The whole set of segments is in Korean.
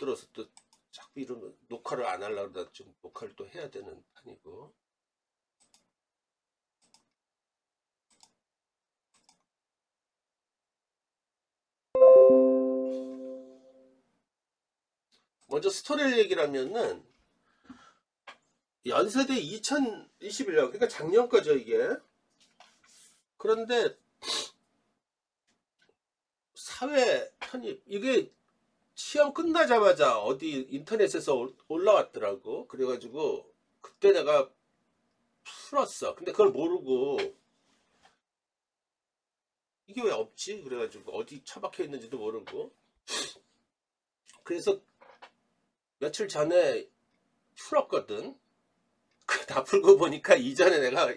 들어서 또 자꾸 이러면 녹화를 안 하려고 그러다 좀 녹화를 또 해야 되는 판이고. 먼저 스토리를 얘기를 하면은 연세대 2021년, 그러니까 작년 거죠 이게. 그런데 사회 편입, 이게 시험 끝나자마자 어디 인터넷에서 올라왔더라고. 그래가지고 그때 내가 풀었어. 근데 그걸 모르고 이게 왜 없지? 그래가지고 어디 처박혀 있는지도 모르고. 그래서 며칠 전에 풀었거든. 다 풀고 보니까 이전에 내가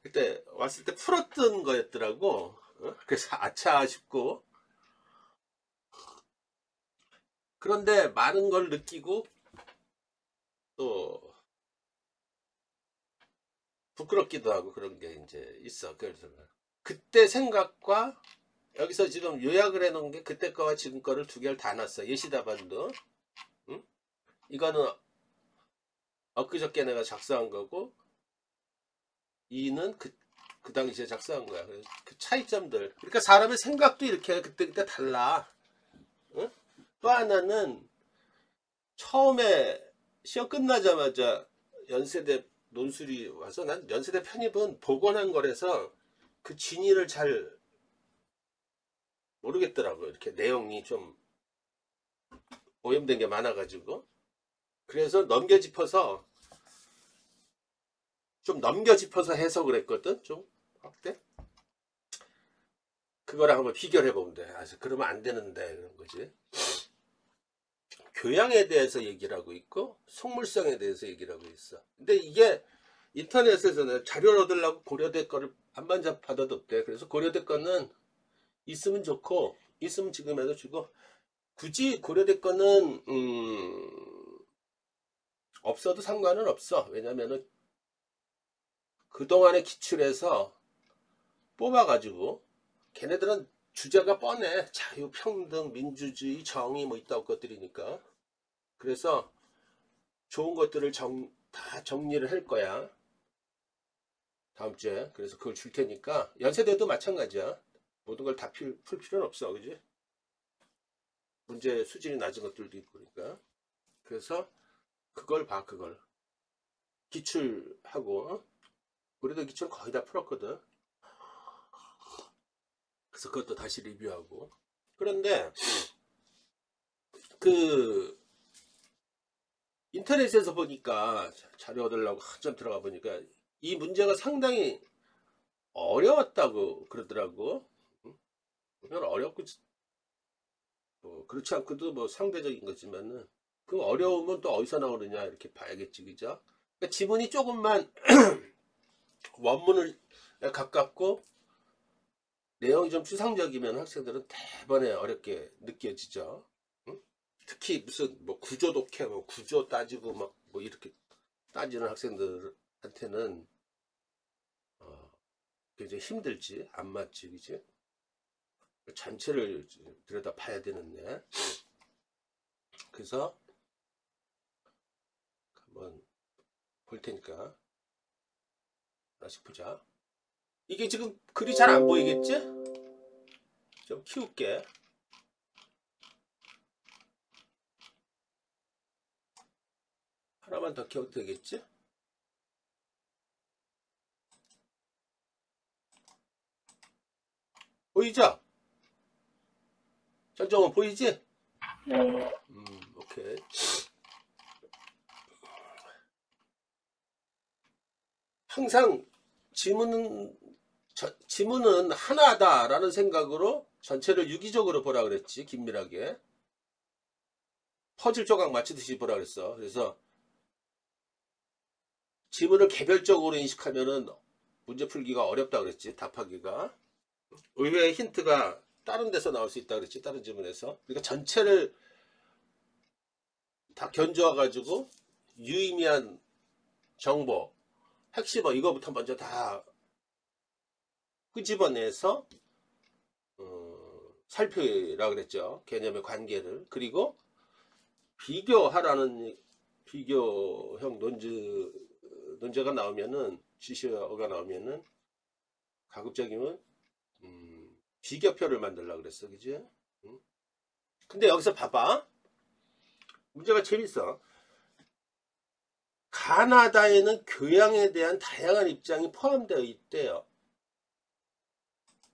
그때 왔을 때 풀었던 거였더라고. 그래서 아차 싶고. 그런데 많은 걸 느끼고 또 부끄럽기도 하고 그런 게 이제 있어. 그래서 그때 생각과 여기서 지금 요약을 해놓은 게 그때 거와 지금 거를 두 개를 다 놨어. 예시답안도. 응? 이거는 엊그저께 내가 작성한 거고, 이는 그 당시에 작성한 거야. 그래서 그 차이점들. 그러니까 사람의 생각도 이렇게 그때 달라. 응? 또 하나는 처음에 시험 끝나자마자 연세대 논술이 와서 난 연세대 편입은 복원한 거라서 그 진위를 잘 모르겠더라고요. 이렇게 내용이 좀 오염된 게 많아가지고. 그래서 넘겨짚어서 해석을 했거든. 좀 확대. 그거랑 한번 비교를 해보면 돼. 아, 그러면 안 되는데 그런 거지. 교양에 대해서 얘기를 하고 있고 속물성에 대해서 얘기를 하고 있어. 근데 이게 인터넷에서는 자료를 얻으려고 고려대 거를 반반잡 받아도 없대. 그래서 고려대 거는 있으면 좋고 있으면 지금 해도 주고, 굳이 고려대 거는 없어도 상관은 없어. 왜냐면은 그동안에 기출해서 뽑아가지고, 걔네들은 주제가 뻔해. 자유, 평등, 민주주의, 정의 뭐 있다고 것들이니까. 그래서 좋은 것들을 다 정리를 할 거야. 다음 주에. 그래서 그걸 줄 테니까. 연세대도 마찬가지야. 모든 걸 다 풀 필요는 없어. 그지? 문제 수준이 낮은 것들도 있고 그러니까. 그래서 그걸 봐. 그걸. 기출하고. 우리도 기출 거의 다 풀었거든. 그래서 그것도 다시 리뷰하고. 그런데 그 인터넷에서 보니까, 자료 얻으려고 한참 들어가 보니까 이 문제가 상당히 어려웠다고 그러더라고. 그냥 어렵고 뭐 그렇지 않고도 뭐 상대적인 거지만은, 그 어려움은 또 어디서 나오느냐 이렇게 봐야겠지. 그죠? 그러니까 지문이 조금만 원문을 가깝고 내용이 좀 추상적이면 학생들은 대번에 어렵게 느껴지죠. 응? 특히 무슨 뭐 구조 독해, 뭐 구조 따지고 막 뭐 이렇게 따지는 학생들한테는 굉장히 힘들지. 안 맞지. 그지? 전체를 들여다 봐야 되는데. 그래서 한번 볼 테니까 하나씩 보자. 이게 지금 글이 잘 안 보이겠지? 좀 키울게. 하나만 더 키워도 되겠지? 보이죠? 전정은 보이지? 네. 오케이. 항상 지문은 하나다라는 생각으로 전체를 유기적으로 보라 그랬지. 긴밀하게. 퍼즐 조각 맞추듯이 보라 그랬어. 그래서 지문을 개별적으로 인식하면은 문제 풀기가 어렵다 그랬지. 답하기가. 의외의 힌트가 다른 데서 나올 수 있다 그랬지. 다른 지문에서. 그러니까 전체를 다 견주어 가지고 유의미한 정보, 핵심어 이거부터 먼저 다 끄집어내서 살펴라 그랬죠. 개념의 관계를. 그리고 비교하라는 비교형 논제가 나오면은 지시어가 나오면은 가급적이면 비교표를 만들려고 그랬어, 그지? 근데 여기서 봐봐. 문제가 재밌어. 가나다에는 교양에 대한 다양한 입장이 포함되어 있대요.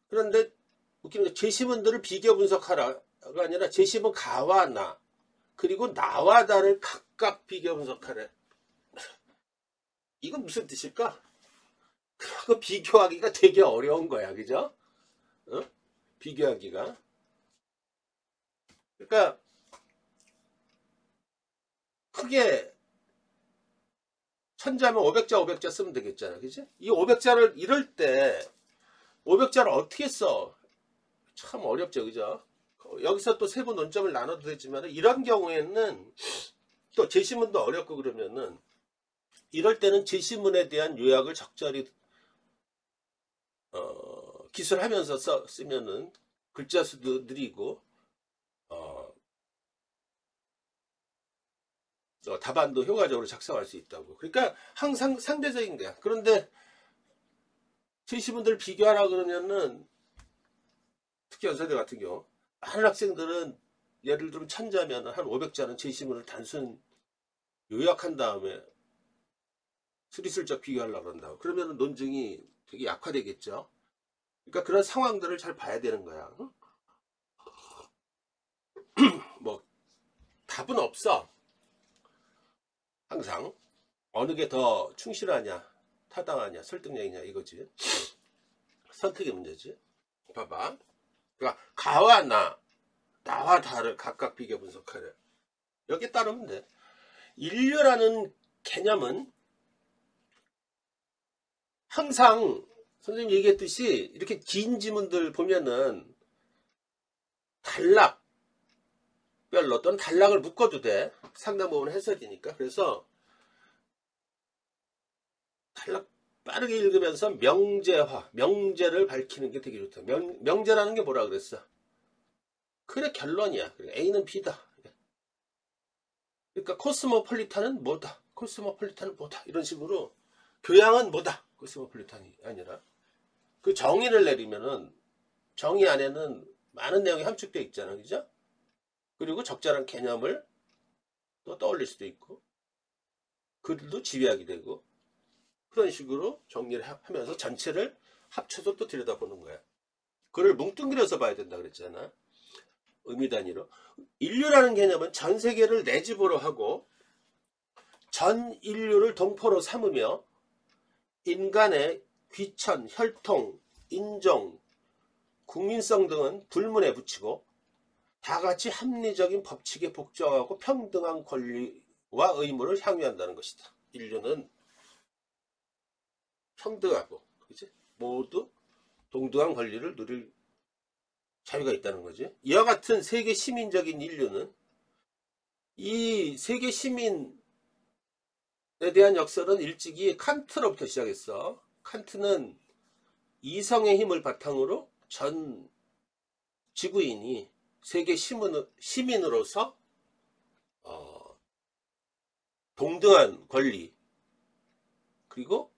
그런데 웃기는 게 제시문들을 비교 분석하라가 아니라 제시문 가와 나 그리고 나와 나를 각각 비교 분석하래. 이건 무슨 뜻일까? 그거 비교하기가 되게 어려운 거야, 그죠? 어? 비교하기가. 그러니까 크게 천자면 500자 500자 쓰면 되겠잖아, 그지? 이 500자를 이럴 때 500자를 어떻게 써? 참 어렵죠, 그죠? 여기서 또 세부 논점을 나눠도 되지만 이런 경우에는 또 제시문도 어렵고 그러면은 이럴 때는 제시문에 대한 요약을 적절히 기술하면서 쓰면은 글자 수도 느리고 답안도 효과적으로 작성할 수 있다고. 그러니까 항상 상대적인 거야. 그런데 제시문들 비교하라 그러면은 특히 연세대 같은 경우 많은 학생들은 예를 들면 천자면 한 500자는 제시문을 단순 요약한 다음에 스리슬쩍 비교하려고 그런다고. 그러면 논증이 되게 약화되겠죠. 그러니까 그런 상황들을 잘 봐야 되는 거야. 응? 뭐 답은 없어. 항상 어느 게 더 충실하냐, 타당하냐, 설득력이냐 이거지. 선택의 문제지. 봐봐. 그러니까 가와 나와 다를 각각 비교 분석하래. 여기에 따르면 돼. 인류라는 개념은 항상 선생님 얘기했듯이 이렇게 긴 지문들 보면은 단락별로 또는 단락을 묶어도 돼. 상당 부분 해석이니까. 그래서 단락 빠르게 읽으면서 명제를 밝히는 게 되게 좋다. 명제라는 게 뭐라 그랬어? 그래, 결론이야. A는 B다. 그러니까 코스모폴리탄은 뭐다? 코스모폴리탄은 뭐다? 이런 식으로 교양은 뭐다? 코스모폴리탄이 아니라 그 정의를 내리면은 정의 안에는 많은 내용이 함축되어 있잖아, 그죠? 그리고 적절한 개념을 또 떠올릴 수도 있고 글도 지휘하게 되고 그런 식으로 정리를 하면서 전체를 합쳐서 또 들여다보는 거야. 그걸 뭉뚱그려서 봐야 된다 그랬잖아. 의미 단위로. 인류라는 개념은 전 세계를 내 집으로 하고 전 인류를 동포로 삼으며 인간의 귀천, 혈통, 인종, 국민성 등은 불문에 붙이고 다같이 합리적인 법칙에 복종하고 평등한 권리와 의무를 향유한다는 것이다. 인류는 평등하고, 그치? 모두 동등한 권리를 누릴 자유가 있다는 거지. 이와 같은 세계 시민적인 인류는 이 세계 시민에 대한 역설은 일찍이 칸트로부터 시작했어. 칸트는 이성의 힘을 바탕으로 전 지구인이 세계 시민으로서 동등한 권리 그리고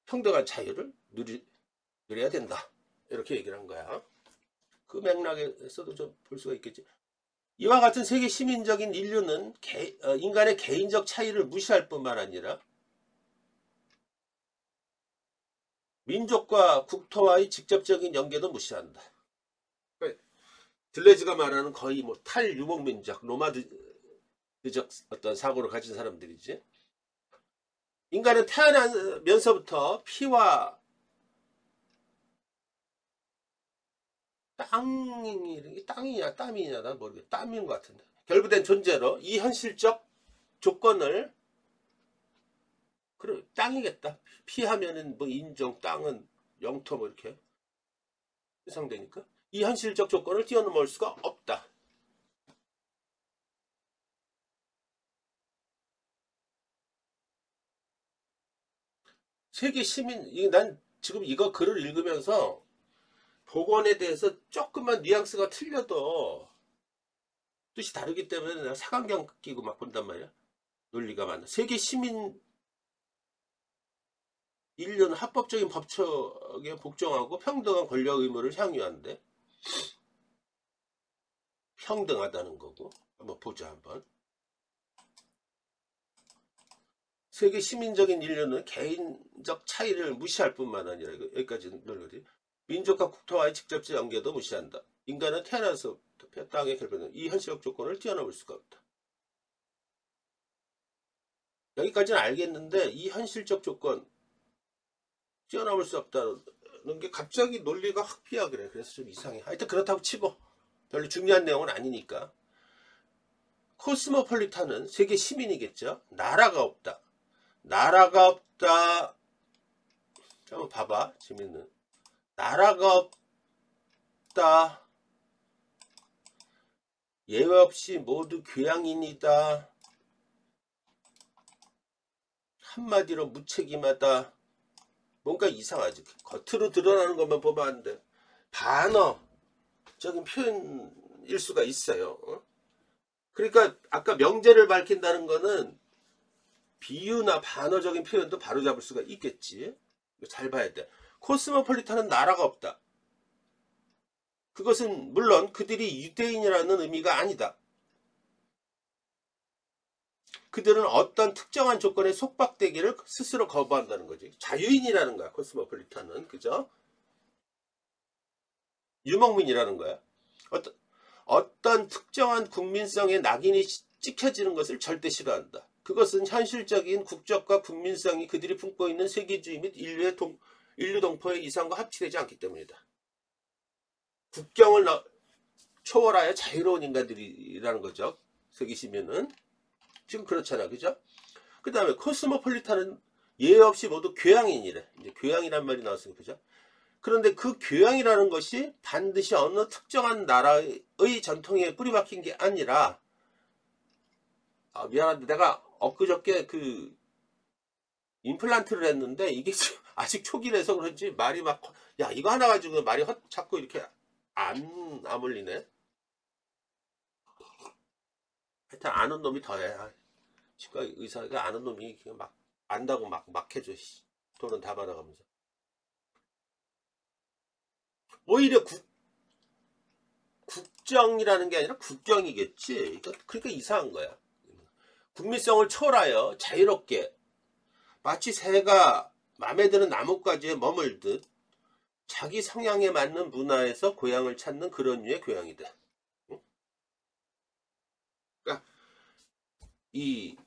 평등한 자유를 누려야 된다. 이렇게 얘기를 한 거야. 그 맥락에서도 좀 볼 수가 있겠지. 이와 같은 세계 시민적인 인류는 인간의 개인적 차이를 무시할 뿐만 아니라 민족과 국토와의 직접적인 연계도 무시한다. 그러니까 들레즈가 말하는 거의 뭐 탈유목민족, 노마드적 어떤 사고를 가진 사람들이지. 인간은 태어나면서부터 피와 땅이냐 땀이냐 난 모르겠어. 땀인 것 같은데 결부된 존재로 이 현실적 조건을 그래 땅이겠다. 피하면은 뭐 인종, 땅은 영토 뭐 이렇게 해상되니까 이 현실적 조건을 뛰어넘을 수가 없다. 세계 시민, 난 지금 이거 글을 읽으면서 복원에 대해서 조금만 뉘앙스가 틀려도 뜻이 다르기 때문에 내가 색안경 끼고 막 본단 말이야. 논리가 맞나. 세계 시민 인류는 합법적인 법칙에 복종하고 평등한 권력 의무를 향유한대. 평등하다는 거고. 한번 보자 한번. 세계 시민적인 인류는 개인적 차이를 무시할 뿐만 아니라, 여기까지 논리. 민족과 국토와의 직접적 연계도 무시한다. 인간은 태어나서부터 땅의 결핍은 이 현실적 조건을 뛰어넘을 수가 없다. 여기까지는 알겠는데 이 현실적 조건 뛰어넘을 수 없다는 게 갑자기 논리가 확 비약을 해. 그래서 좀 이상해. 하여튼 그렇다고 치고 별로 중요한 내용은 아니니까. 코스모폴리탄은 세계 시민이겠죠. 나라가 없다. 나라가 없다. 한번 봐봐. 재밌는. 나라가 없다. 예외 없이 모두 교양인이다. 한마디로 무책임하다. 뭔가 이상하지. 겉으로 드러나는 것만 보면 안 돼. 반어적인 표현일 수가 있어요. 그러니까 아까 명제를 밝힌다는 거는 비유나 반어적인 표현도 바로잡을 수가 있겠지. 잘 봐야 돼. 코스모폴리탄은 나라가 없다. 그것은 물론 그들이 유대인이라는 의미가 아니다. 그들은 어떤 특정한 조건에 속박되기를 스스로 거부한다는 거지. 자유인이라는 거야. 코스모폴리탄은. 그죠? 유목민이라는 거야. 어떤 특정한 국민성의 낙인이 찍혀지는 것을 절대 싫어한다. 그것은 현실적인 국적과 국민성이 그들이 품고 있는 세계주의 및 인류 동포의 이상과 합치되지 않기 때문이다. 국경을 초월하여 자유로운 인간들이라는 거죠. 세계 시민은. 지금 그렇잖아. 그죠? 그 다음에 코스모폴리탄은 예외 없이 모두 교양인이래. 이제 교양이란 말이 나왔으니까. 그죠? 그런데 그 교양이라는 것이 반드시 어느 특정한 나라의 전통에 뿌리박힌 게 아니라, 미안한데 내가 엊그저께 그 임플란트를 했는데 이게 아직 초기라서 그런지 말이 막, 야 이거 하나 가지고 말이 자꾸 이렇게 안 아물리네. 하여튼 아는 놈이 더해. 치과 의사가 아는 놈이 그냥 막 안다고 막 해줘. 돈은 다 받아가면서. 오히려 국정이라는 게 아니라 국경이겠지. 그러니까 이상한 거야. 국민성을 초월하여 자유롭게 마치 새가 마음에 드는 나뭇가지에 머물듯 자기 성향에 맞는 문화에서 고향을 찾는 그런 류의 교양이다. 그러니까 이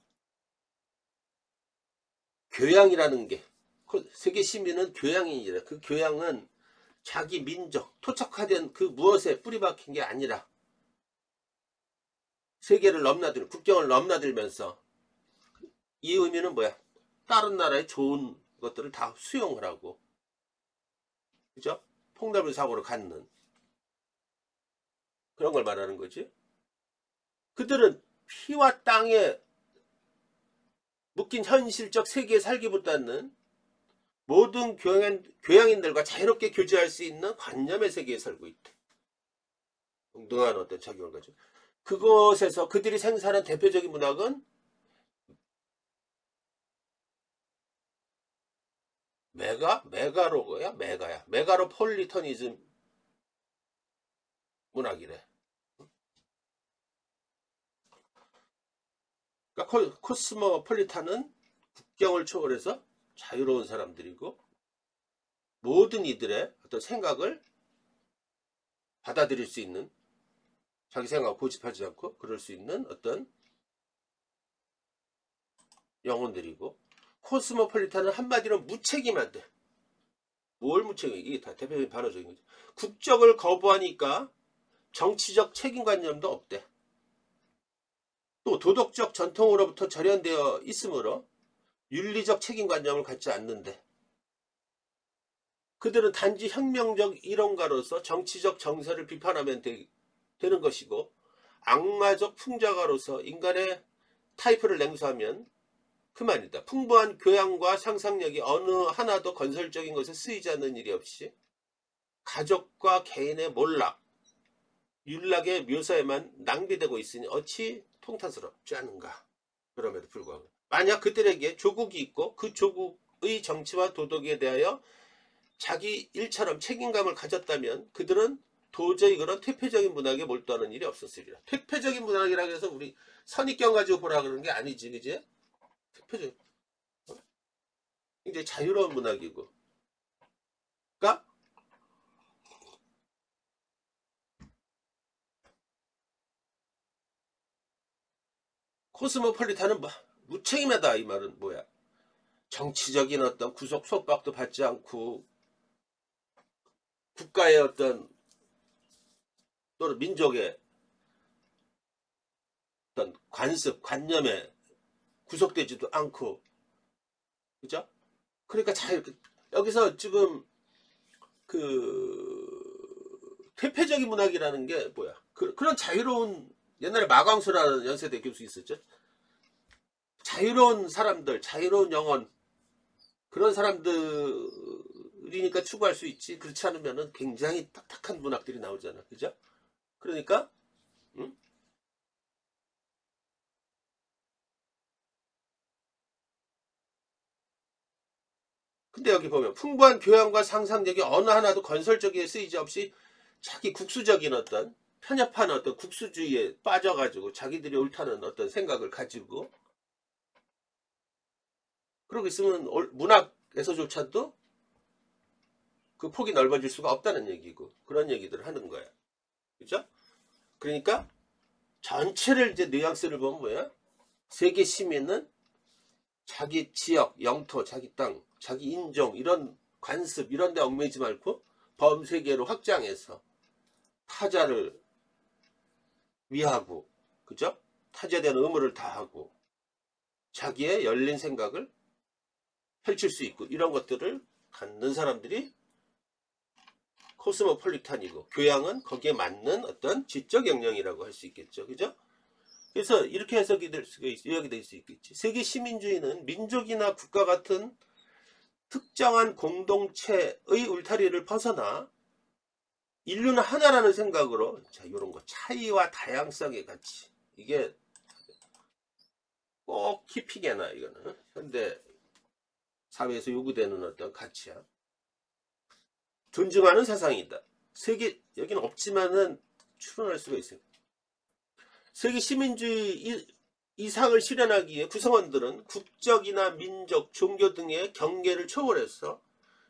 교양이라는 게, 세계 시민은 교양인이라. 그 교양은 자기 민족, 토착화된 그 무엇에 뿌리박힌 게 아니라 세계를 넘나들, 국경을 넘나들면서, 이 의미는 뭐야? 다른 나라의 좋은 것들을 다 수용을 하고, 그죠? 폭넓은 사고를 갖는 그런 걸 말하는 거지. 그들은 피와 땅에 묶인 현실적 세계에 살기보다는 모든 교양인들과 자유롭게 교제할 수 있는 관념의 세계에 살고 있다. 동등한 어떤 작용을 가지고. 그곳에서 그들이 생산한 대표적인 문학은 메가로폴리터니즘 문학이래. 그러니까 코스모폴리탄은 국경을 초월해서 자유로운 사람들이고, 모든 이들의 어떤 생각을 받아들일 수 있는, 자기 생각을 고집하지 않고 그럴 수 있는 어떤 영혼들이고, 코스모폴리탄은 한마디로 무책임한데, 뭘 무책임? 이게 다 대표적인 반어적인 거죠. 국적을 거부하니까 정치적 책임관념도 없대. 또 도덕적 전통으로부터 절연되어 있으므로 윤리적 책임관념을 갖지 않는데, 그들은 단지 혁명적 이론가로서 정치적 정세를 비판하면 되는 것이고, 악마적 풍자가로서 인간의 타입을 냉소하면 그만이다. 풍부한 교양과 상상력이 어느 하나도 건설적인 것에 쓰이지 않는 일이 없이 가족과 개인의 몰락, 윤락의 묘사에만 낭비되고 있으니 어찌 통탄스럽지 않은가. 그럼에도 불구하고 만약 그들에게 조국이 있고 그 조국의 정치와 도덕에 대하여 자기 일처럼 책임감을 가졌다면 그들은 도저히 그런 퇴폐적인 문학에 몰두하는 일이 없었으리라. 퇴폐적인 문학이라고 해서 우리 선입견 가지고 보라 그러는 게 아니지, 그지? 퇴폐적, 굉장히 자유로운 문학이고. 그러니까 코스모폴리탄은 무책임하다 이 말은 뭐야? 정치적인 어떤 구속 속박도 받지 않고 국가의 어떤 또는 민족의 어떤 관습, 관념에 구속되지도 않고, 그죠? 그러니까 여기서 지금 그 퇴폐적인 문학이라는 게 뭐야? 그런 자유로운 옛날에 마광수라는 연세대 교수 있었죠. 자유로운 사람들, 자유로운 영혼 그런 사람들이니까 추구할 수 있지. 그렇지 않으면은 굉장히 딱딱한 문학들이 나오잖아, 그죠? 그러니까 응? 근데 여기 보면 풍부한 교양과 상상력이 어느 하나도 건설적이게 쓰이지 없이 자기 국수적인 어떤 편협한 어떤 국수주의에 빠져가지고 자기들이 옳다는 어떤 생각을 가지고 그러고 있으면 문학에서조차도 그 폭이 넓어질 수가 없다는 얘기고 그런 얘기들을 하는 거야. 그죠? 그러니까 전체를 이제 뉘앙스를 보면 뭐야? 세계 시민은 자기 지역, 영토, 자기 땅, 자기 인종 이런 관습 이런 데 얽매이지 말고 범세계로 확장해서 타자를 위하고 그죠? 타자에 대한 의무를 다하고 자기의 열린 생각을 펼칠 수 있고 이런 것들을 갖는 사람들이 코스모폴리탄이고 교양은 거기에 맞는 어떤 지적 역량이라고 할 수 있겠죠. 그죠? 그래서 이렇게 해석이 될 수가 요약이 될 수 있겠지. 세계 시민주의는 민족이나 국가 같은 특정한 공동체의 울타리를 벗어나 인류는 하나라는 생각으로 자 이런 거 차이와 다양성의 가치 이게 꼭 키피게나 이거는 현대 사회에서 요구되는 어떤 가치야. 존중하는 사상이다. 세계 여기는 없지만은 추론할 수가 있어요. 세계 시민주의 이상을 실현하기 위해 구성원들은 국적이나 민족, 종교 등의 경계를 초월해서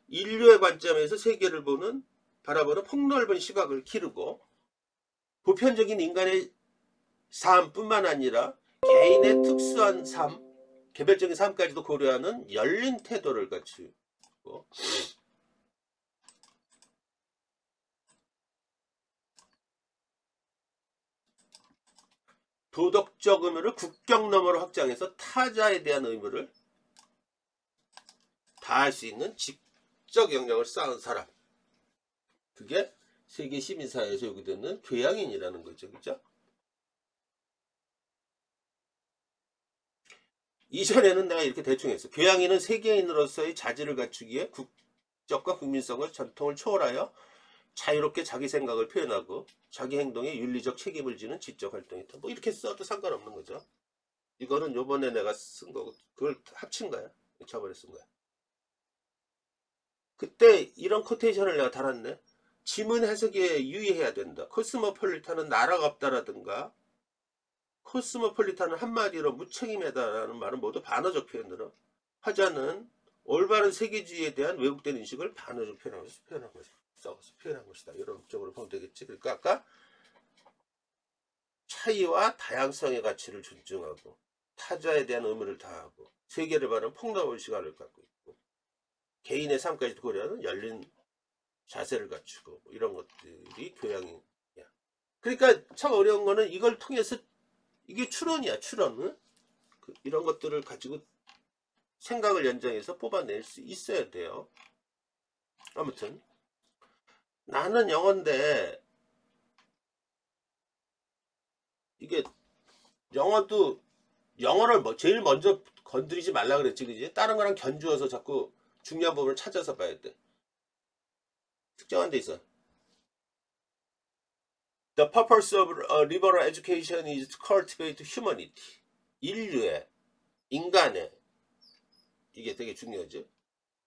인류의 관점에서 세계를 바라보는 폭넓은 시각을 기르고 보편적인 인간의 삶뿐만 아니라 개인의 특수한 삶, 개별적인 삶까지도 고려하는 열린 태도를 갖추고 도덕적 의무를 국경 너머로 확장해서 타자에 대한 의무를 다할 수 있는 지적 역량을 쌓은 사람. 그게 세계 시민사회에서 요구되는 교양인이라는 거죠. 그죠? 이전에는 내가 이렇게 대충 했어. 교양인은 세계인으로서의 자질을 갖추기에 국적과 국민성을 전통을 초월하여 자유롭게 자기 생각을 표현하고 자기 행동에 윤리적 책임을 지는 지적 활동이다. 뭐 이렇게 써도 상관없는 거죠. 이거는 요번에 내가 쓴 거고 그걸 합친 거야. 저번에 쓴 거야. 그때 이런 코테이션을 내가 달았네. 지문 해석에 유의해야 된다. 코스모폴리탄은 나라가 없다라든가 코스모폴리탄은 한마디로 무책임하다라는 말은 모두 반어적 표현으로 화자는 올바른 세계주의에 대한 왜곡된 인식을 반어적 표현한 것이다. 이런 쪽으로 보면 되겠지. 그러니까 아까 차이와 다양성의 가치를 존중하고 타자에 대한 의무를 다하고 세계를 바라는 폭넓은 시각을 갖고 있고 개인의 삶까지 고려하는 열린 자세를 갖추고 이런 것들이 교양이야. 그러니까 참 어려운 거는 이걸 통해서 이게 추론이야. 추론. 이런 것들을 가지고 생각을 연장해서 뽑아낼 수 있어야 돼요. 아무튼 나는 영어인데 이게 영어도 영어를 제일 먼저 건드리지 말라 그랬지, 그지? 다른 거랑 견주어서 자꾸 중요한 부분을 찾아서 봐야 돼. 특정한 데 있어. The purpose of liberal education is to cultivate humanity. 인류의, 인간의, 이게 되게 중요하죠.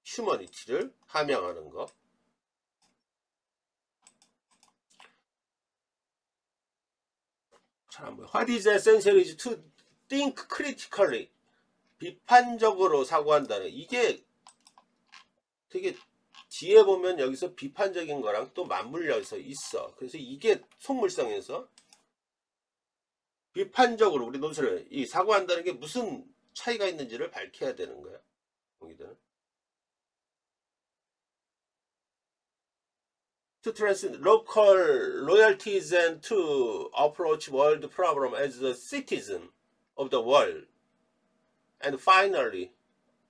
humanity를 함양하는 거. 잘 안 보여. What is essential is to think critically. 비판적으로 사고한다는, 이게 되게 뒤에 보면 여기서 비판적인 거랑 또 맞물려서 있어. 그래서 이게 속물성에서 비판적으로 우리 논술에 이 사고한다는 게 무슨 차이가 있는지를 밝혀야 되는 거야. 여기들은. To transcend local loyalties and to approach world problem as a citizen of the world. And finally,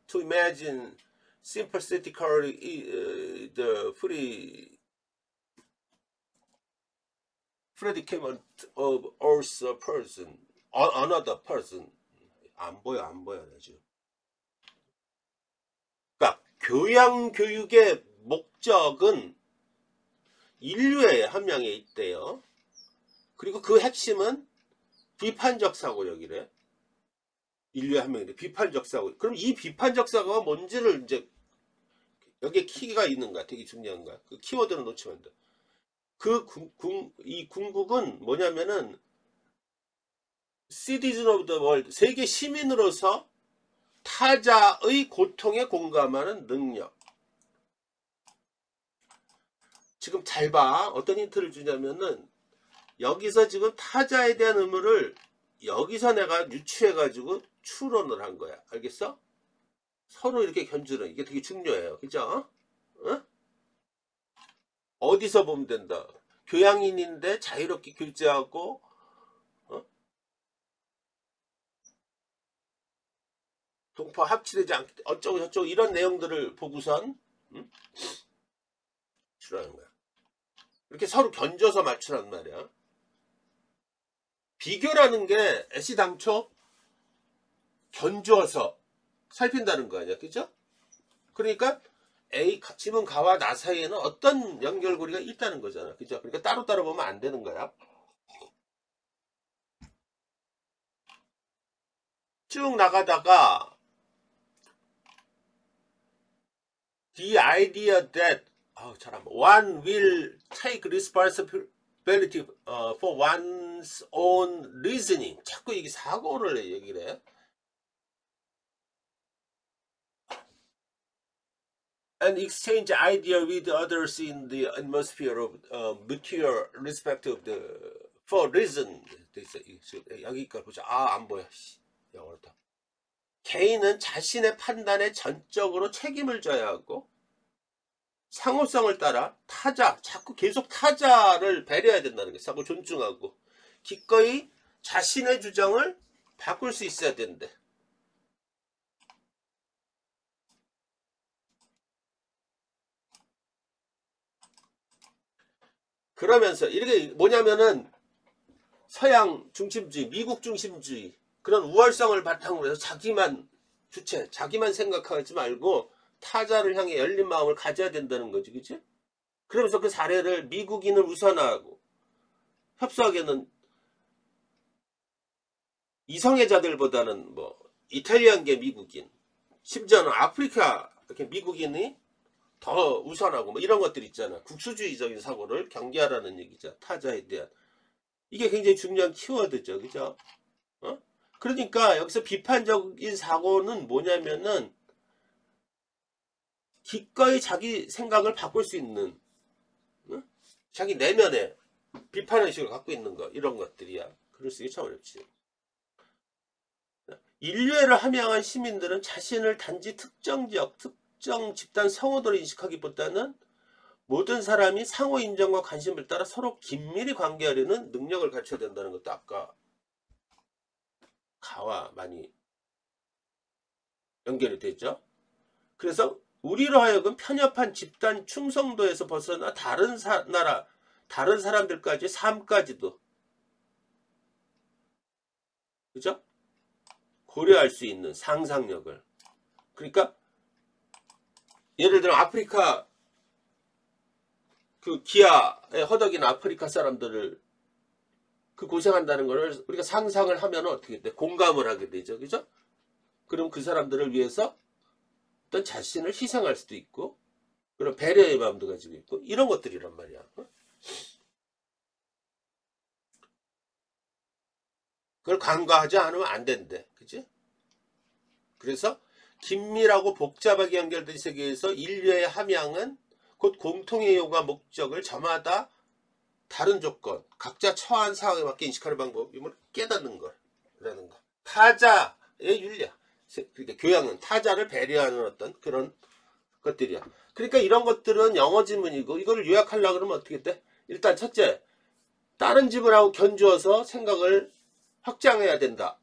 to imagine sympathetically the predicament of also person, another person. 안 보여 지금. 그러니까 교양 교육의 목적은 인류의 함양에 있대요. 그리고 그 핵심은 비판적 사고력이래. 인류의 함양인데 비판적 사고. 그럼 이 비판적 사고가 뭔지를 이제 여기에 키가 있는 거야. 되게 중요한 거야. 그 키워드를 놓치면 안 돼. 이 궁극은 뭐냐면은 citizen of the world, 세계 시민으로서 타자의 고통에 공감하는 능력. 지금 잘 봐. 어떤 힌트를 주냐면은 여기서 지금 타자에 대한 의무를 여기서 내가 유추해가지고 추론을 한 거야. 알겠어? 서로 이렇게 견주는, 이게 되게 중요해요. 그죠? 어? 어디서 보면 된다. 교양인인데 자유롭게 교제하고, 동포 합치되지 않기, 어쩌고 저쩌고 이런 내용들을 보고선 추론하는 거야. 이렇게 서로 견줘서 맞추란 말이야. 비교라는 게 애시당초 견주어서 살핀다는 거 아니야. 그죠? 그러니까 A, 지문가와 나 사이에는 어떤 연결고리가 있다는 거잖아. 그죠? 그러니까 따로따로 보면 안 되는 거야. 쭉 나가다가 The idea that one will take responsibility for one's own reasoning. 자꾸 이게 사고를 얘기를 해. And exchange idea with others in the atmosphere of mutual respect of the for reason. 여기까지 보자. 안 보여. 영어로다. 개인은 자신의 판단에 전적으로 책임을 져야 하고 상호성을 따라 타자, 자꾸 계속 타자를 배려해야 된다는 게 자꾸 존중하고 기꺼이 자신의 주장을 바꿀 수 있어야 된대. 그러면서 이렇게 뭐냐면은 서양 중심주의, 미국 중심주의 그런 우월성을 바탕으로 해서 자기만 주체, 자기만 생각하지 말고 타자를 향해 열린 마음을 가져야 된다는 거지, 그치? 그러면서 그 사례를 미국인을 우선화하고 협소하게는 이성애자들보다는 뭐 이탈리안계 미국인, 심지어는 아프리카 이렇게 미국인이 더 우선하고 뭐 이런 것들 있잖아. 국수주의적인 사고를 경계하라는 얘기죠. 타자에 대한. 이게 굉장히 중요한 키워드죠. 그죠? 그러니까 여기서 비판적인 사고는 뭐냐면은 기꺼이 자기 생각을 바꿀 수 있는, 자기 내면에 비판의식을 갖고 있는 거, 이런 것들이야. 글을 쓰기 참 어렵지. 인류애를 함양한 시민들은 자신을 단지 특정 지역, 특정 집단 성호도로 인식하기보다는 모든 사람이 상호 인정과 관심을 따라 서로 긴밀히 관계하려는 능력을 갖춰야 된다는 것도 아까 가와 많이 연결이 되죠. 그래서 우리로 하여금 편협한 집단 충성도에서 벗어나 다른 나라, 다른 사람들까지 삶까지도, 그죠? 고려할 수 있는 상상력을. 그러니까 예를 들어 아프리카 그 기아에 허덕인 아프리카 사람들을 그 고생한다는 거를 우리가 상상을 하면 어떻게 돼? 공감을 하게 되죠. 그죠? 그럼 그 사람들을 위해서 어떤 자신을 희생할 수도 있고, 그런 배려의 마음도 가지고 있고, 이런 것들이란 말이야. 그걸 간과하지 않으면 안 된대. 그지? 그래서 긴밀하고 복잡하게 연결된 세계에서 인류의 함양은 곧 공통의 요구와 목적을 저마다 다른 조건, 각자 처한 상황에 맞게 인식하는 방법임을 깨닫는 거라는 거. 타자의 윤리야. 그러니까 교양은 타자를 배려하는 어떤 그런 것들이야. 그러니까 이런 것들은 영어 지문이고, 이거를 요약하려고 그러면 어떻게 돼? 일단 첫째, 다른 지문하고 견주어서 생각을 확장해야 된다.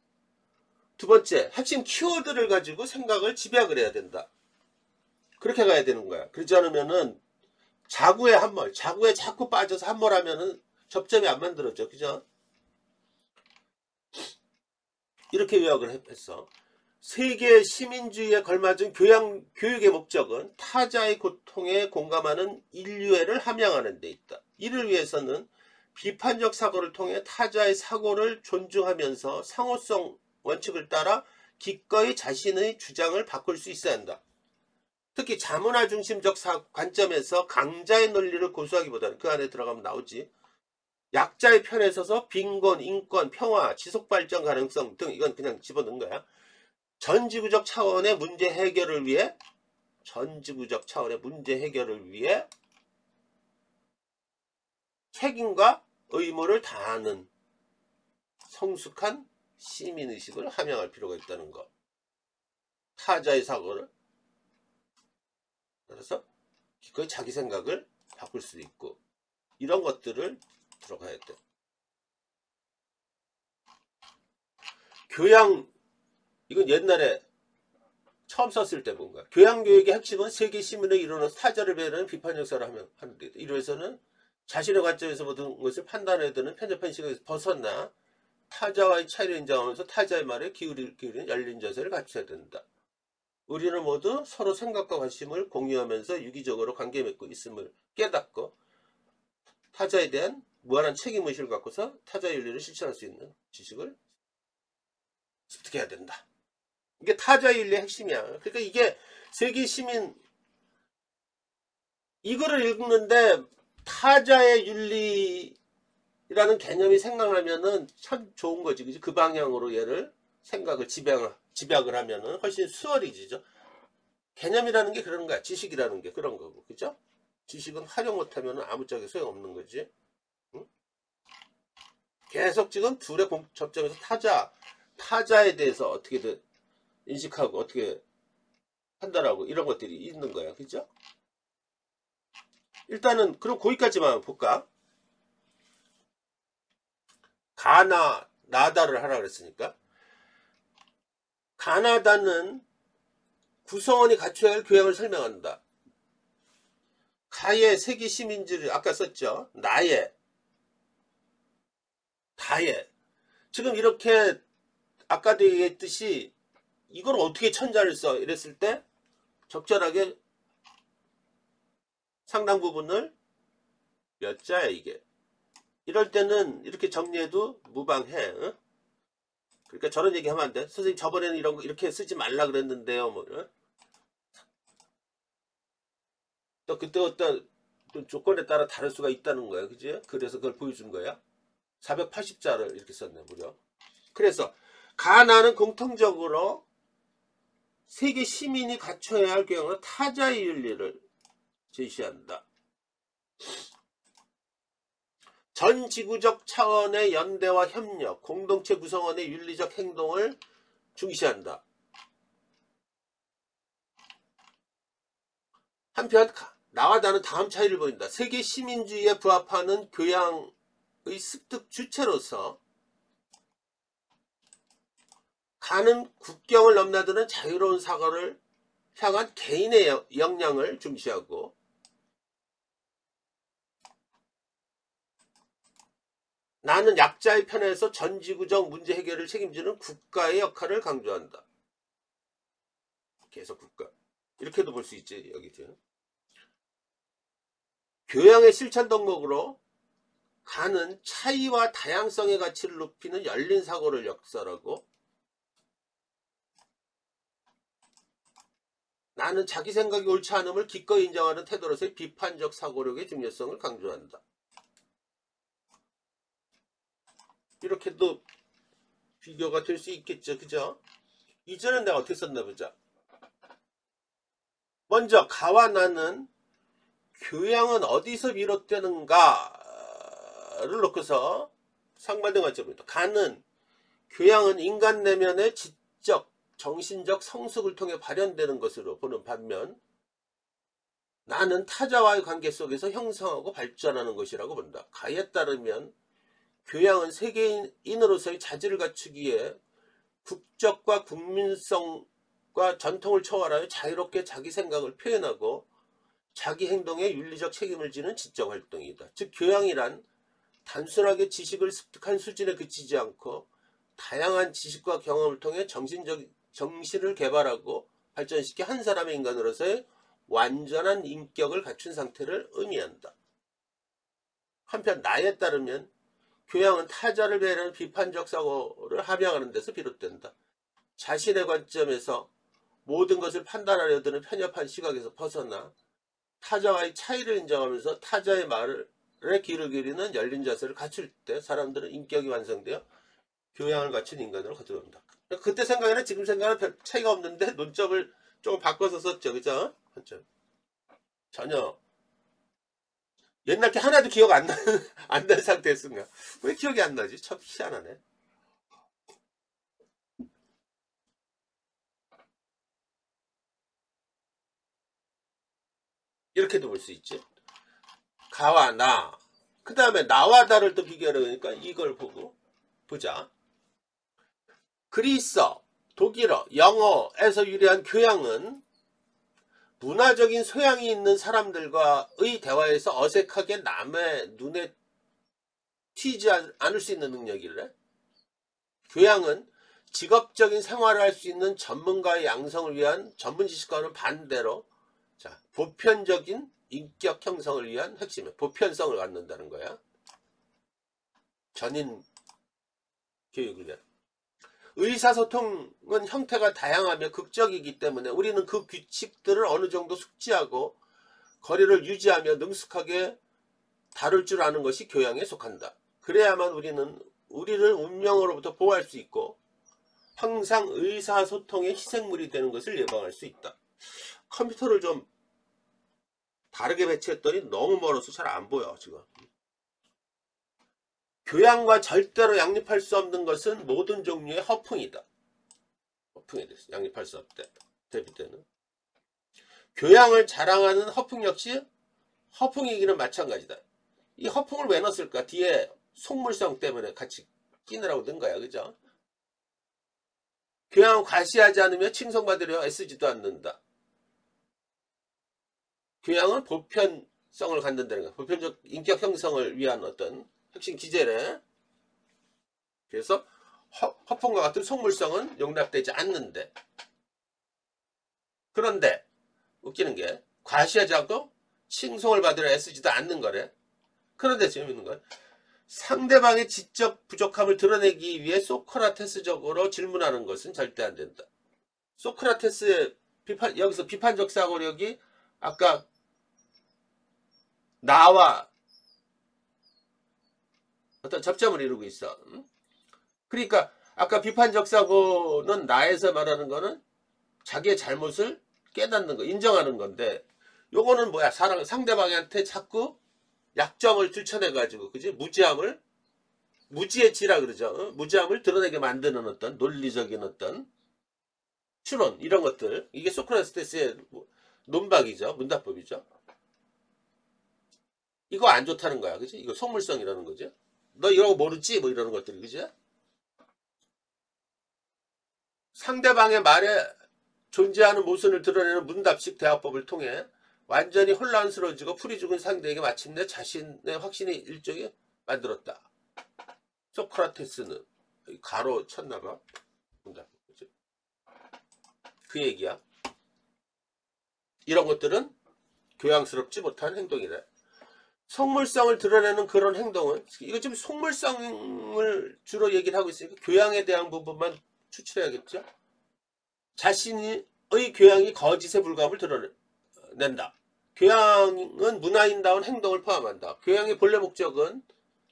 두 번째, 핵심 키워드를 가지고 생각을 집약을 해야 된다. 그렇게 가야 되는 거야. 그렇지 않으면은 자구에 함몰, 자구에 자꾸 빠져서 함몰하면은 접점이 안 만들어져. 그죠? 이렇게 요약을 했어. 세계 시민주의에 걸맞은 교육의 목적은 타자의 고통에 공감하는 인류애를 함양하는 데 있다. 이를 위해서는 비판적 사고를 통해 타자의 사고를 존중하면서 상호성 원칙을 따라 기꺼이 자신의 주장을 바꿀 수 있어야 한다. 특히 자문화 중심적 관점에서 강자의 논리를 고수하기보다는, 그 안에 들어가면 나오지, 약자의 편에 서서 빈곤, 인권, 평화, 지속발전 가능성 등, 이건 그냥 집어넣은 거야. 전지구적 차원의 문제 해결을 위해 책임과 의무를 다하는 성숙한 시민의식을 함양할 필요가 있다는 거. 타자의 사고를 따라서 기꺼이 자기 생각을 바꿀 수 있고, 이런 것들을 들어가야 돼. 교양, 이건 옛날에 처음 썼을 때 본 거야. 교양교육의 핵심은 세계 시민을 이루어서 타자를 배려하는 비판 역사를 하는 데 있다. 이로해서는 자신의 관점에서 모든 것을 판단해야 되는 편협한 시각에서 벗어나 타자와의 차이를 인정하면서 타자의 말에 기울이는 열린 자세를 갖춰야 된다. 우리는 모두 서로 생각과 관심을 공유하면서 유기적으로 관계 맺고 있음을 깨닫고 타자에 대한 무한한 책임의식을 갖고서 타자의 윤리를 실천할 수 있는 지식을 습득해야 된다. 이게 타자의 윤리의 핵심이야. 그러니까 이게 세계 시민, 이거를 읽는데 타자의 윤리라는 개념이 생각나면은 참 좋은 거지. 그지? 그 방향으로 얘를 생각을 집약을 하면은 훨씬 수월해지죠. 개념이라는 게 그런 거야. 지식이라는 게 그런 거고. 그죠? 지식은 활용 못하면 아무짝에 소용없는 거지. 응? 계속 지금 둘의 접점에서 타자에 대해서 어떻게 인식하고 어떻게 판단하고 이런 것들이 있는 거야. 그죠? 일단은 그럼 거기까지만 볼까? 나다를 하라 그랬으니까. 가나다는 구성원이 갖춰야 할 교양을 설명한다. 가의 세계 시민주의 아까 썼죠. 나의, 다의. 지금 이렇게 아까도 얘기했듯이 이걸 어떻게 천자를 써? 이랬을 때 적절하게 상당 부분을 몇 자야 이게. 이럴 때는 이렇게 정리해도 무방해. 어? 그러니까 저런 얘기 하면 안 돼. 선생님 저번에는 이런 거 이렇게 쓰지 말라 그랬는데요. 뭐. 어? 또 그때 어떤 조건에 따라 다를 수가 있다는 거야. 그지? 그래서 그걸 보여준 거야. 480자를 이렇게 썼네 무려. 그래서 가나는 공통적으로 세계 시민이 갖춰야 할 교양은 타자의 윤리를 제시한다. 전 지구적 차원의 연대와 협력, 공동체 구성원의 윤리적 행동을 중시한다. 한편 나와 다른 다음 차이를 보인다. 세계 시민주의에 부합하는 교양의 습득 주체로서 가는 국경을 넘나드는 자유로운 사고를 향한 개인의 역량을 중시하고, 나는 약자의 편에서 전지구적 문제 해결을 책임지는 국가의 역할을 강조한다. 계속 국가. 이렇게도 볼 수 있지. 여기죠. 교양의 실천 덕목으로 가는 차이와 다양성의 가치를 높이는 열린 사고를 역설하고, 나는 자기 생각이 옳지 않음을 기꺼이 인정하는 태도로서의 비판적 사고력의 중요성을 강조한다. 이렇게도 비교가 될 수 있겠죠. 그죠? 이전엔 내가 어떻게 썼나 보자. 먼저 가와 나는 교양은 어디서 비롯되는가를 놓고서 상반된 관점입니다. 가는 교양은 인간 내면의 지적, 정신적 성숙을 통해 발현되는 것으로 보는 반면 나는 타자와의 관계 속에서 형성하고 발전하는 것이라고 본다. 가에 따르면 교양은 세계인으로서의 자질을 갖추기 위해 국적과 국민성과 전통을 초월하여 자유롭게 자기 생각을 표현하고 자기 행동에 윤리적 책임을 지는 지적 활동이다. 즉 교양이란 단순하게 지식을 습득한 수준에 그치지 않고 다양한 지식과 경험을 통해 정신을 개발하고 발전시켜 한 사람의 인간으로서의 완전한 인격을 갖춘 상태를 의미한다. 한편 나에 따르면 교양은 타자를 배려하는 비판적 사고를 함양하는 데서 비롯된다. 자신의 관점에서 모든 것을 판단하려 드는 편협한 시각에서 벗어나 타자와의 차이를 인정하면서 타자의 말에 귀를 기울이는 열린 자세를 갖출 때 사람들은 인격이 완성되어 교양을 갖춘 인간으로 거듭난다. 그때 생각에는 지금 생각은 별 차이가 없는데 논점을 조금 바꿔서 썼죠. 그죠? 전혀 옛날 게 하나도 기억 안 나는 상태였습니다. 왜 기억이 안 나지? 참 희한하네. 이렇게도 볼 수 있지. 가와 나, 그 다음에 나와 다를 또 비교하려니까 이걸 보자. 그리스어, 독일어, 영어에서 유래한 교양은 문화적인 소양이 있는 사람들과의 대화에서 어색하게 남의 눈에 튀지 않을 수 있는 능력이래. 교양은 직업적인 생활을 할 수 있는 전문가의 양성을 위한 전문 지식과는 반대로 보편적인 인격 형성을 위한 핵심에 보편성을 갖는다는 거야. 전인 교육을 위한. 의사소통은 형태가 다양하며 극적이기 때문에 우리는 그 규칙들을 어느 정도 숙지하고 거리를 유지하며 능숙하게 다룰 줄 아는 것이 교양에 속한다. 그래야만 우리는 우리를 운명으로부터 보호할 수 있고 항상 의사소통의 희생물이 되는 것을 예방할 수 있다. 컴퓨터를 좀 다르게 배치했더니 너무 멀어서 잘 안 보여 지금. 교양과 절대로 양립할 수 없는 것은 모든 종류의 허풍이다. 허풍에 대해서 양립할 수 없대. 대비되는. 교양을 자랑하는 허풍 역시 허풍이기는 마찬가지다. 이 허풍을 왜 넣었을까? 뒤에 속물성 때문에 같이 끼느라고 넣은 거야. 그죠? 교양을 과시하지 않으며 칭송받으려 애쓰지도 않는다. 교양은 보편성을 갖는다는 거야. 보편적 인격 형성을 위한 어떤 핵심 기제래. 그래서 허풍과 같은 속물성은 용납되지 않는데, 그런데 웃기는 게 과시하지 않고 칭송을 받으려 애쓰지도 않는 거래. 그런데 재밌는 건 상대방의 지적 부족함을 드러내기 위해 소크라테스적으로 질문하는 것은 절대 안 된다. 소크라테스의 여기서 비판적 사고력이 아까 나와 어떤 접점을 이루고 있어. 그러니까 아까 비판적 사고는 나에서 말하는 거는 자기의 잘못을 깨닫는 거, 인정하는 건데, 요거는 뭐야? 상대방한테 자꾸 약점을 들춰내가지고, 그지? 무지의 지라 그러죠. 무지함을 드러내게 만드는 어떤 논리적인 어떤 추론, 이런 것들. 이게 소크라테스의 논박이죠. 문답법이죠. 이거 안 좋다는 거야. 그지? 이거 속물성이라는 거죠. 너 이런 거 모르지? 뭐 이러는 것들이, 그지? 상대방의 말에 존재하는 모순을 드러내는 문답식 대화법을 통해 완전히 혼란스러워지고 풀이 죽은 상대에게 마침내 자신의 확신이 일종의 만들었다. 소크라테스는 가로 쳤나봐. 그 얘기야. 이런 것들은 교양스럽지 못한 행동이래. 속물성을 드러내는 그런 행동은, 이거 지금 속물성을 주로 얘기를 하고 있으니까 교양에 대한 부분만 추출해야겠죠. 자신의 교양이 거짓의 불감을 드러낸다. 교양은 문화인다운 행동을 포함한다. 교양의 본래 목적은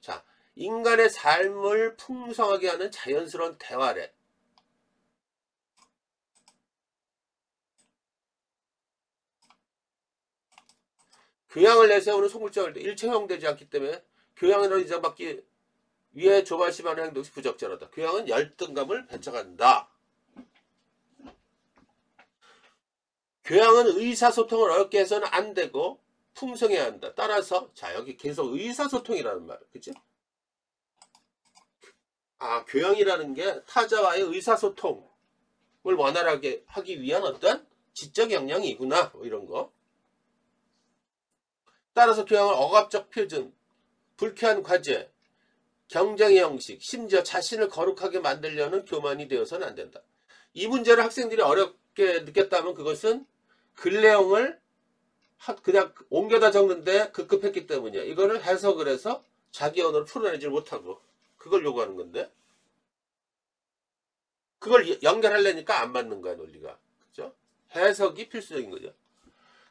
자, 인간의 삶을 풍성하게 하는 자연스러운 대화래. 교양을 내세우는 속물성을 일체형되지 않기 때문에 교양으로 인정받기 위해 조바심하는 행동이 부적절하다. 교양은 열등감을 배척한다. 교양은 의사소통을 어렵게 해서는 안 되고 풍성해야 한다. 따라서 자, 여기 계속 의사소통이라는 말, 그치? 아, 교양이라는 게 타자와의 의사소통을 원활하게 하기 위한 어떤 지적 역량이구나, 뭐 이런 거. 따라서 교양은 억압적 표준, 불쾌한 과제, 경쟁의 형식, 심지어 자신을 거룩하게 만들려는 교만이 되어서는 안 된다. 이 문제를 학생들이 어렵게 느꼈다면 그것은 글 내용을 그냥 옮겨다 적는데 급급했기 때문이야. 이거를 해석을 해서 자기 언어로 풀어내지 못하고 그걸 요구하는 건데, 그걸 연결하려니까 안 맞는 거야, 논리가. 그죠? 해석이 필수적인 거죠.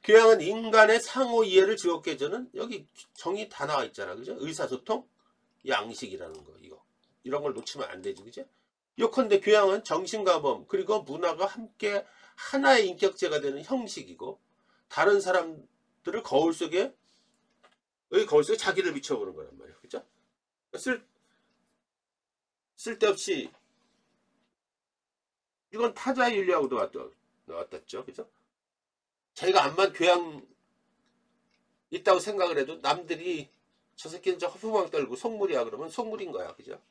교양은 인간의 상호 이해를 즐겁게 해주는, 여기 정의 다 나와 있잖아. 그죠? 의사소통, 양식이라는 거, 이거. 이런 걸 놓치면 안 되지. 그죠? 요컨대 교양은 정신과 몸, 그리고 문화가 함께 하나의 인격체가 되는 형식이고, 다른 사람들을 거울 속에 자기를 비춰보는 거란 말이야. 그죠? 쓸데없이, 이건 타자의 윤리하고도 나왔죠. 그죠? 자기가 암만 교양 있다고 생각을 해도 남들이 저 새끼는 저 허풍망 떨고 속물이야 그러면 속물인 거야. 그죠?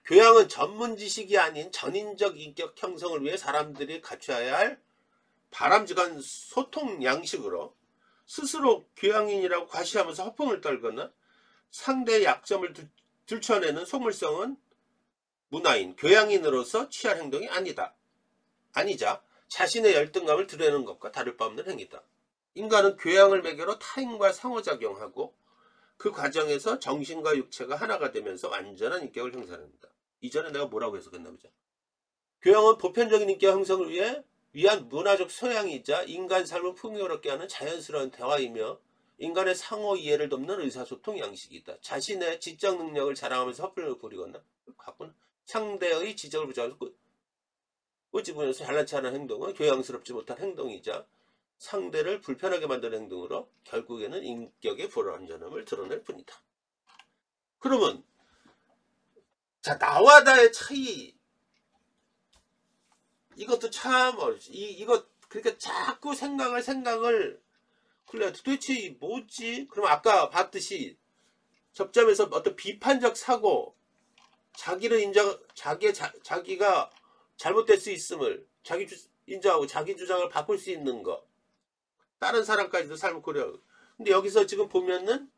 교양은 전문 지식이 아닌 전인적 인격 형성을 위해 사람들이 갖춰야 할 바람직한 소통 양식으로, 스스로 교양인이라고 과시하면서 허풍을 떨거나 상대의 약점을 들춰내는 속물성은 문화인, 교양인으로서 취할 행동이 아니자 자신의 열등감을 드러내는 것과 다를 바 없는 행위다. 인간은 교양을 매개로 타인과 상호작용하고 그 과정에서 정신과 육체가 하나가 되면서 완전한 인격을 형성한다. 이전에 내가 뭐라고 해석했나 보자. 교양은 보편적인 인격 형성을 위한 문화적 소양이자 인간 삶을 풍요롭게 하는 자연스러운 대화이며 인간의 상호 이해를 돕는 의사소통 양식이다. 자신의 지적 능력을 자랑하면서 헛불을 부리거나 상대의 지적을 부정해서 꼬집으면서 잘난 체하는 행동은 교양스럽지 못한 행동이자 상대를 불편하게 만드는 행동으로 결국에는 인격의 불완전함을 드러낼 뿐이다. 그러면 자, 나와 나의 차이, 이것도 참 어렵지. 이거 그러니까 자꾸 생각을 그래 도대체 뭐지? 그럼 아까 봤듯이 접점에서 어떤 비판적 사고, 자기가 잘못될 수 있음을 인정하고 자기 주장을 바꿀 수 있는 거, 다른 사람까지도 삶을 고려하고. 근데 여기서 지금 보면은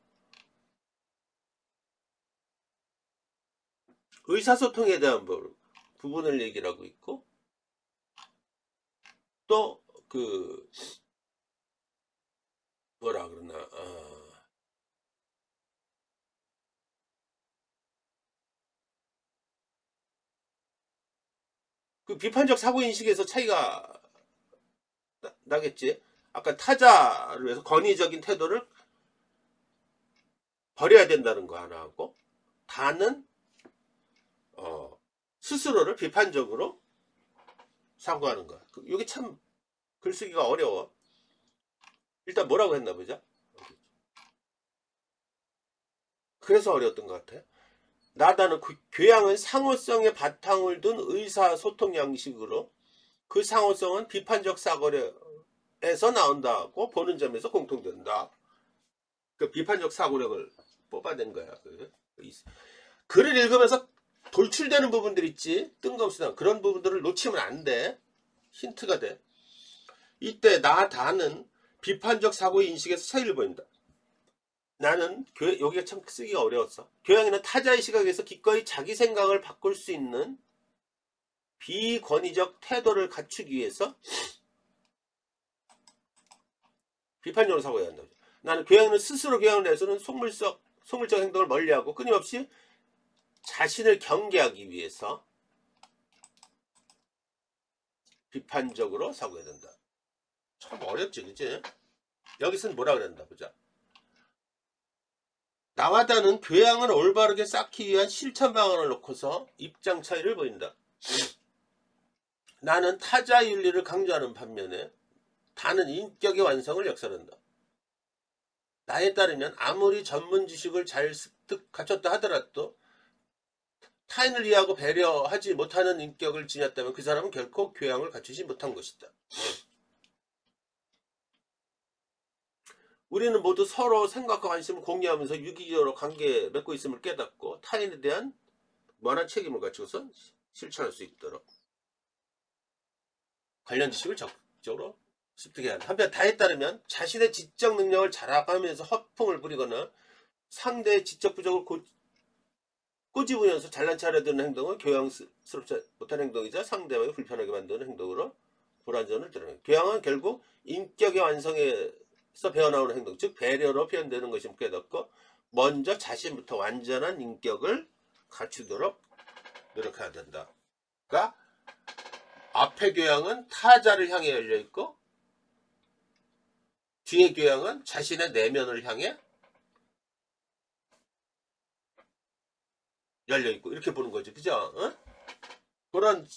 의사소통에 대한 부분을 얘기를 하고 있고, 또 뭐라 그러나, 그 비판적 사고인식에서 차이가 나겠지. 아까 타자를 위해서 권위적인 태도를 버려야 된다는 거 하나 하고, 다는 스스로를 비판적으로 사고하는 거야. 이게 참 글쓰기가 어려워. 일단 뭐라고 했나 보자. 그래서 어려웠던 것 같아. 나다는 교양은 상호성의 바탕을 둔 의사소통 양식으로 그 상호성은 비판적 사고력에서 나온다고 보는 점에서 공통된다. 그 비판적 사고력을 뽑아낸 거야. 글을 읽으면서 돌출되는 부분들 있지. 뜬금없이 그런 부분들을 놓치면 안 돼. 힌트가 돼. 이때 나다는 비판적 사고의 인식에서 차이를 보인다. 나는 여기가 참 쓰기가 어려웠어. 교양에는 타자의 시각에서 기꺼이 자기 생각을 바꿀 수 있는 비권위적 태도를 갖추기 위해서 비판적으로 사고해야 한다. 나는 교양은 스스로 교양을 해서는 속물적 행동을 멀리하고 끊임없이 자신을 경계하기 위해서 비판적으로 사고해야 된다. 참 어렵지, 그치? 여기서는 뭐라 그랬나 보자. 나와다는 교양을 올바르게 쌓기 위한 실천 방안을 놓고서 입장 차이를 보인다. 나는 타자 윤리를 강조하는 반면에 다는 인격의 완성을 역설한다. 나에 따르면 아무리 전문 지식을 잘 습득 갖췄다 하더라도 타인을 이해하고 배려하지 못하는 인격을 지녔다면 그 사람은 결코 교양을 갖추지 못한 것이다. 우리는 모두 서로 생각과 관심을 공유하면서 유기적으로 관계 맺고 있음을 깨닫고 타인에 대한 무한한 책임을 갖추고서 실천할 수 있도록 관련 지식을 적극적으로 습득해야 한다. 한편 다에 따르면 자신의 지적 능력을 자랑하면서 허풍을 부리거나 상대의 지적 부족을 꼬집으면서 잘난 체 하려드는 행동은 교양스럽지 못한 행동이자 상대방을 불편하게 만드는 행동으로 불완전을 드러낸다. 교양은 결국 인격의 완성에서 배어나오는 행동, 즉 배려로 표현되는 것임을 깨닫고 먼저 자신부터 완전한 인격을 갖추도록 노력해야 된다. 그러니까 앞의 교양은 타자를 향해 열려있고 뒤의 교양은 자신의 내면을 향해 열려있고 이렇게 보는 거죠. 그죠? 어? 그런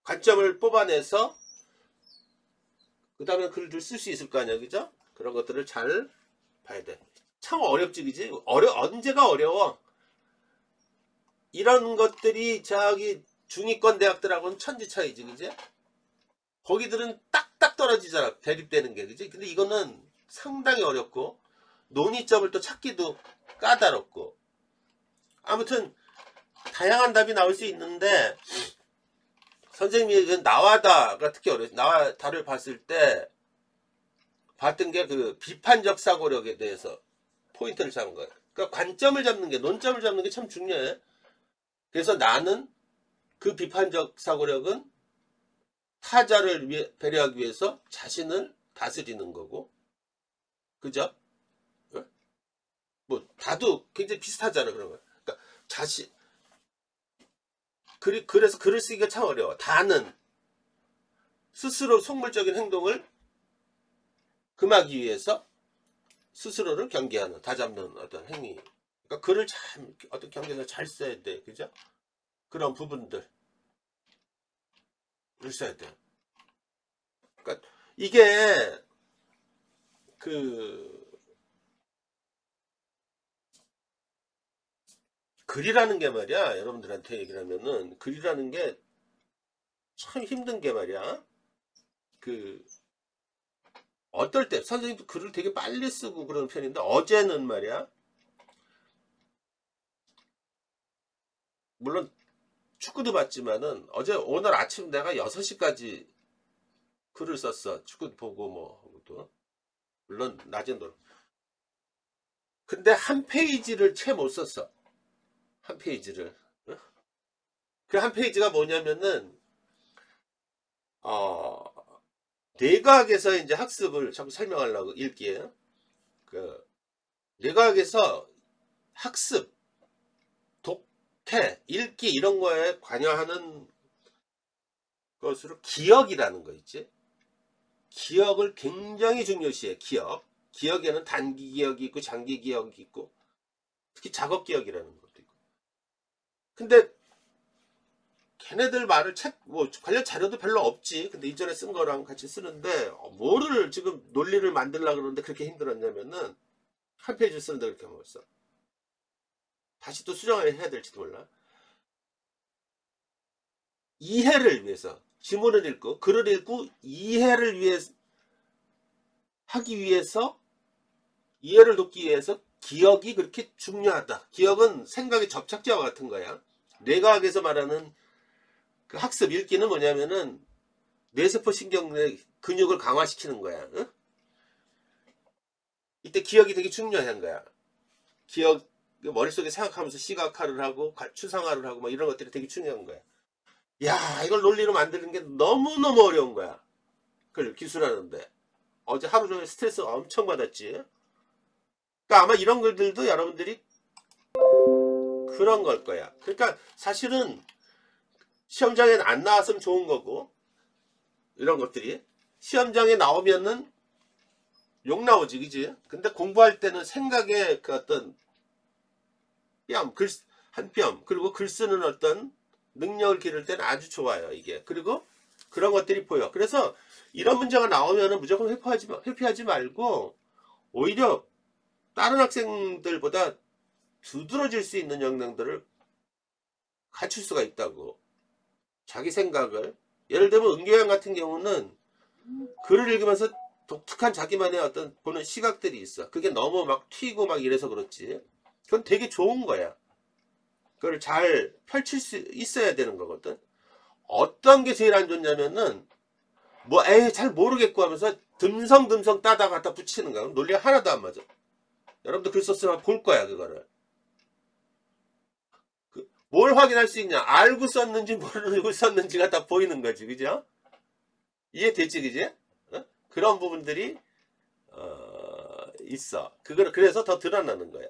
관점을 뽑아내서 그 다음에 글을 쓸 수 있을 거 아니야. 그죠? 그런 것들을 잘 봐야 돼. 참 어렵지, 그지? 언제가 어려워? 이런 것들이 저기 중위권 대학들하고는 천지 차이지, 그지? 거기들은 딱딱 떨어지잖아. 대립되는 게, 그지? 근데 이거는 상당히 어렵고 논의점을 또 찾기도 까다롭고 아무튼 다양한 답이 나올 수 있는데 선생님이 나와다가 특히 어려워. 나와다를 봤을 때 봤던 게 그 비판적 사고력에 대해서 포인트를 잡은 거예요. 그러니까 관점을 잡는 게, 논점을 잡는 게 참 중요해. 그래서 나는 그 비판적 사고력은 타자를 배려하기 위해서 자신을 다스리는 거고, 그죠? 뭐 다도 굉장히 비슷하잖아. 그런 거. 그러니까 그래서 글을 쓰기가 참 어려워. 다는 스스로 속물적인 행동을 금하기 위해서 스스로를 경계하는, 다잡는 어떤 행위. 그러니까 글을 참 어떤 경계에서 잘 써야 돼. 그죠? 그런 부분들을 써야 돼. 그러니까 이게 글이라는 게 말이야, 여러분들한테 얘기를 하면은 글이라는 게 참 힘든 게 말이야. 어떨 때 선생님도 글을 되게 빨리 쓰고 그러는 편인데 어제는 말이야, 물론 축구도 봤지만은 오늘 아침 내가 6시까지 글을 썼어. 축구도 보고 뭐 물론 낮엔 놀. 근데 한 페이지를 채 못 썼어. 한 페이지를. 그 한 페이지가 뭐냐면은 뇌과학에서 이제 학습을 자꾸 설명하려고 읽기에 뇌과학에서 학습, 독해, 읽기 이런 거에 관여하는 것으로 기억이라는 거 있지. 기억을 굉장히 중요시해. 기억에는 단기 기억이 있고 장기 기억이 있고 특히 작업 기억이라는 것도 있고. 근데 걔네들 말을 관련 자료도 별로 없지. 근데 이전에 쓴 거랑 같이 쓰는데 뭐를 지금 논리를 만들려고 그러는데 그렇게 힘들었냐면은 한 페이지 쓰는데 그렇게 먹었어. 다시 또 수정을 해야 될지도 몰라. 이해를 위해서 지문을 읽고 글을 읽고 이해를 하기 위해서, 이해를 돕기 위해서 기억이 그렇게 중요하다. 기억은 생각의 접착제와 같은 거야. 뇌과학에서 말하는 그 학습 읽기는 뭐냐면은 뇌세포 신경의 근육을 강화시키는 거야. 응? 이때 기억이 되게 중요한 거야. 기억, 머릿속에 생각하면서 시각화를 하고 추상화를 하고 막 이런 것들이 되게 중요한 거야. 야, 이걸 논리로 만드는 게 너무너무 어려운 거야. 그걸 기술하는데 어제 하루 종일 스트레스 엄청 받았지. 그러니까 아마 이런 글들도 여러분들이 그런 걸 거야. 그러니까 사실은 시험장에 안 나왔으면 좋은 거고, 이런 것들이 시험장에 나오면은 욕 나오지, 그지? 근데 공부할 때는 생각의 그 어떤 뺨, 한 뼘, 그리고 글 쓰는 어떤 능력을 기를 때는 아주 좋아요, 이게. 그리고 그런 것들이 보여. 그래서 이런 문제가 나오면은 무조건 회피하지 말고, 오히려 다른 학생들보다 두드러질 수 있는 역량들을 갖출 수가 있다고. 자기 생각을. 예를 들면 은교양 같은 경우는 글을 읽으면서 독특한 자기만의 어떤 보는 시각들이 있어. 그게 너무 막 튀고 막 이래서 그렇지. 그건 되게 좋은 거야. 그걸 잘 펼칠 수 있어야 되는 거거든. 어떤 게 제일 안 좋냐면은 뭐 에이 잘 모르겠고 하면서 듬성듬성 따다 갖다 붙이는 거야. 논리가 하나도 안 맞아. 여러분들 글 썼으면 볼 거야, 그거를. 뭘 확인할 수 있냐? 알고 썼는지 모르고 썼는지가 다 보이는 거지, 그죠? 이해되지, 그지? 어? 그런 부분들이 있어. 그래서 더 드러나는 거야.